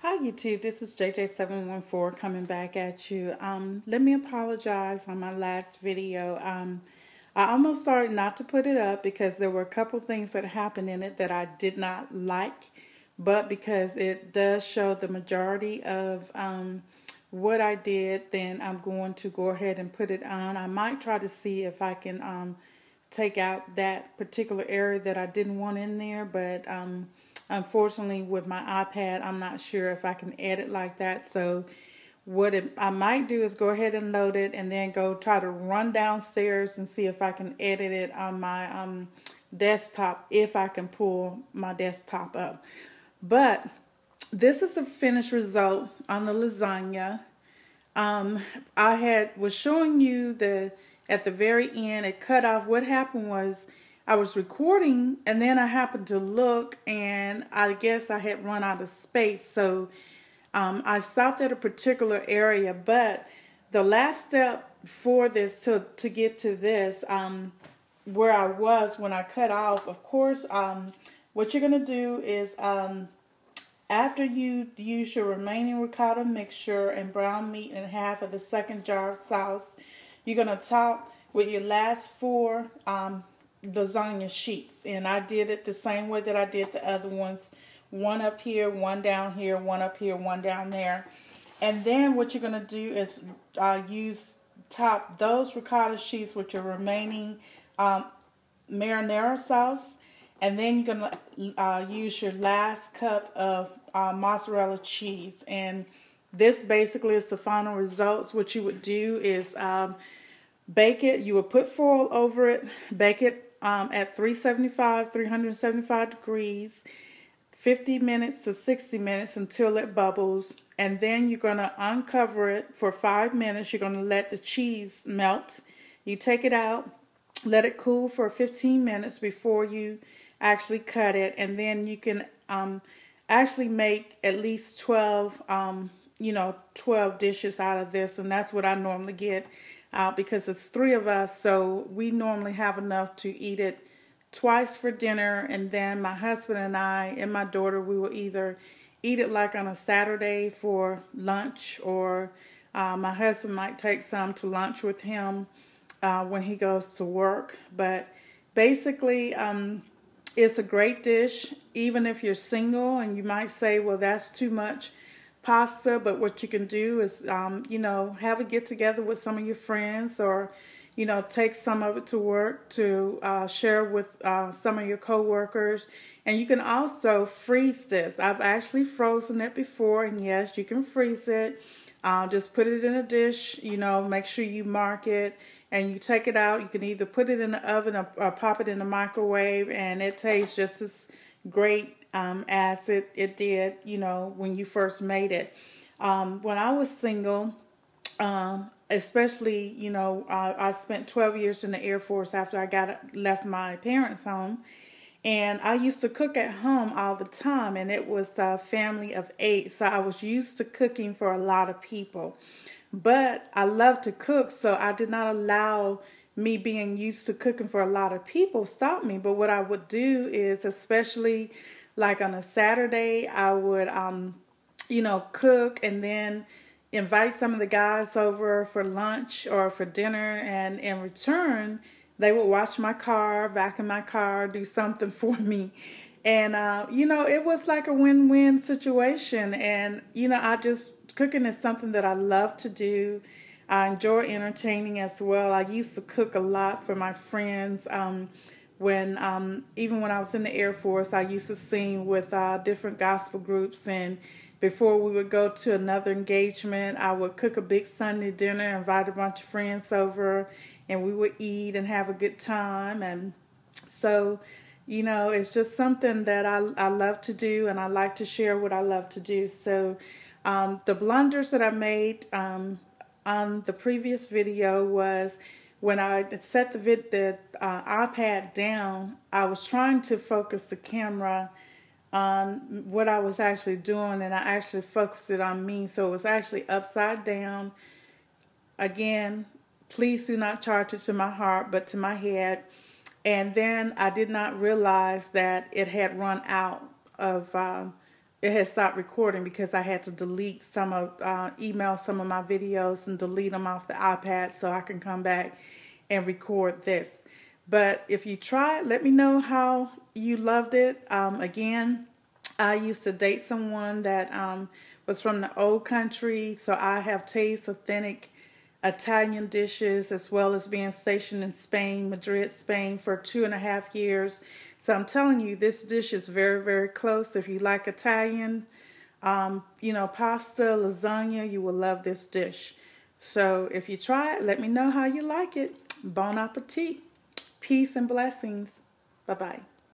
Hi YouTube, this is JJ714 coming back at you. Let me apologize on my last video. I almost started not to put it up because there were a couple things that happened in it that I did not like, but because it does show the majority of what I did, then I'm going to go ahead and put it on. I might try to see if I can take out that particular area that I didn't want in there, but unfortunately with my iPad I'm not sure if I can edit like that. So I might do is go ahead and load it and then go try to run downstairs and see if I can edit it on my desktop, if I can pull my desktop up. But this is a finished result on the lasagna. Was showing you at the very end, it cut off. What happened was I was recording and then I happened to look and I guess I had run out of space. So I stopped at a particular area, but the last step for this to get to this, where I was when I cut off, of course, what you're going to do is after you use your remaining ricotta mixture and brown meat and half of the second jar of sauce, you're going to top with your last four lasagna sheets. And I did it the same way that I did the other ones. One up here, one down here, one up here, one down there. And then what you're going to do is top those ricotta sheets with your remaining marinara sauce. And then you're going to use your last cup of mozzarella cheese. And this basically is the final results. What you would do is bake it. You would put foil over it, bake it at 375 degrees, 50 minutes to 60 minutes until it bubbles. And then you're going to uncover it for 5 minutes. You're going to let the cheese melt. You take it out, let it cool for 15 minutes before you actually cut it. And then you can actually make at least 12 dishes out of this. And that's what I normally get because it's 3 of us. So we normally have enough to eat it twice for dinner, and then my husband and I and my daughter, we will either eat it like on a Saturday for lunch, or my husband might take some to lunch with him when he goes to work. But basically it's a great dish even if you're single, and you might say, well, that's too much pasta. But what you can do is have a get together with some of your friends, or take some of it to work to share with some of your co-workers. And you can also freeze this. I've actually frozen it before, and yes, you can freeze it. Just put it in a dish, make sure you mark it, and you take it out. You can either put it in the oven or pop it in the microwave, and it tastes just as great as it did, when you first made it. When I was single, especially, I spent 12 years in the Air Force after I left my parents' home. And I used to cook at home all the time, and it was a family of 8. So I was used to cooking for a lot of people. But I love to cook, so I did not allow me being used to cooking for a lot of people stop me. But what I would do is, especially like on a Saturday, I would, cook and then invite some of the guys over for lunch or for dinner, and in return they would wash my car, vacuum my car, do something for me. And it was like a win-win situation. And cooking is something that I love to do. I enjoy entertaining as well. I used to cook a lot for my friends. Even when I was in the Air Force, I used to sing with different gospel groups, and before we would go to another engagement, I would cook a big Sunday dinner, invite a bunch of friends over, and we would eat and have a good time. And so, it's just something that I love to do, and I like to share what I love to do. So the blunders that I made on the previous video was when I set the iPad down, I was trying to focus the camera on what I was actually doing, and I actually focused it on me. So it was actually upside down. Again, please do not charge it to my heart, but to my head. And then I did not realize that it had run out of it had stopped recording because I had to delete email some of my videos and delete them off the iPad so I can come back and record this. But if you try it, let me know how you loved it. Again, I used to date someone that was from the old country, so I have tasted authentic Italian dishes, as well as being stationed in Spain, Madrid, Spain, for 2.5 years. So I'm telling you, this dish is very, very close. If you like Italian, pasta, lasagna, you will love this dish. So if you try it, let me know how you like it. Bon appetit. Peace and blessings. Bye-bye.